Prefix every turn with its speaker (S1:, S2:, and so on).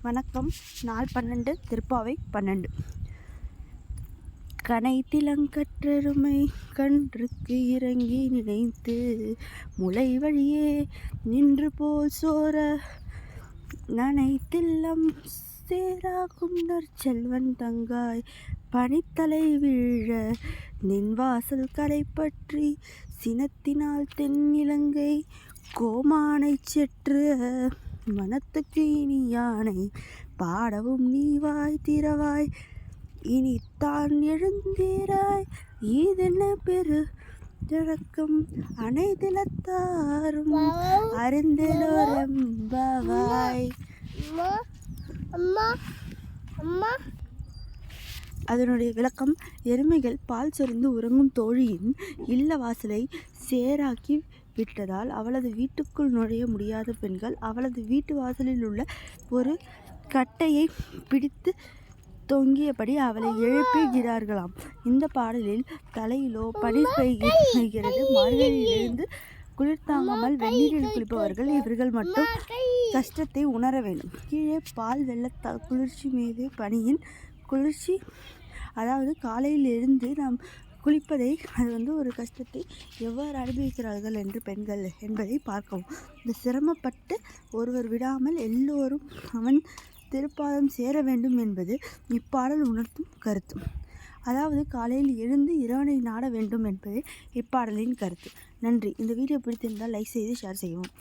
S1: வணக்கம். நாள் 12 திருப்பாவை 12. கனைத்திலங்கற்றருமை கன்றுக்கு இறங்கி நினைத்து முளை வழியே நின்று போல் சோர நனைத்தில்லம் சேராகும் நற்செல்வன் தங்காய் பனித்தலை வீழ நின் வாசல் கரை பற்றி சினத்தினால் தென்னிலங்கை கோமானைச் செற்று மனத்துக்கு இனி யானை பாடவும் நீ வாய் திறவாய் இனித்தான் எழுந்தீராய் ஈதென்ன பெரு திழக்கம் அனைதிலத்தாரும் அறிந்திலோரம்பாவாய். அதனுடைய விளக்கம்: எருமைகள் பால் சொரிந்து உறங்கும் தோழியின் இல்ல வாசலை சேராக்கி விட்டதால் அவளது வீட்டுக்குள் நுழைய முடியாத பெண்கள் அவளது வீட்டு வாசலில் உள்ள ஒரு கட்டையை பிடித்து தொங்கியபடி அவளை எழுப்புகிறார்களாம். இந்த பாடலில் தலையிலோ பனி பெய்கிறது. மார்கழியிலிருந்து குளிர் தாங்காமல் வெந்நீரில் குளிப்பவர்கள் இவர்கள் மட்டும் கஷ்டத்தை உணர வேண்டும். கீழே பால் வெள்ளத்தால் குளிர்ச்சி, மீது பனியின் குளிர்ச்சி. அதாவது காலையில் எழுந்து நாம் குளிப்பதை, அது ஒரு கஷ்டத்தை எவ்வாறு அனுபவிக்கிறார்கள் என்று பெண்கள் என்பதை பார்க்கவும். இந்த சிரமப்பட்டு ஒருவர் விடாமல் எல்லோரும் அவன் திருப்பாதம் சேர வேண்டும் என்பது இப்பாடல் உணர்த்தும் கருத்து. அதாவது காலையில் எழுந்து இறைவனை நாட வேண்டும் என்பது இப்பாடலின் கருத்து. நன்றி. இந்த வீடியோ பிடித்திருந்தால் லைக் செய்து ஷேர் செய்யவும்.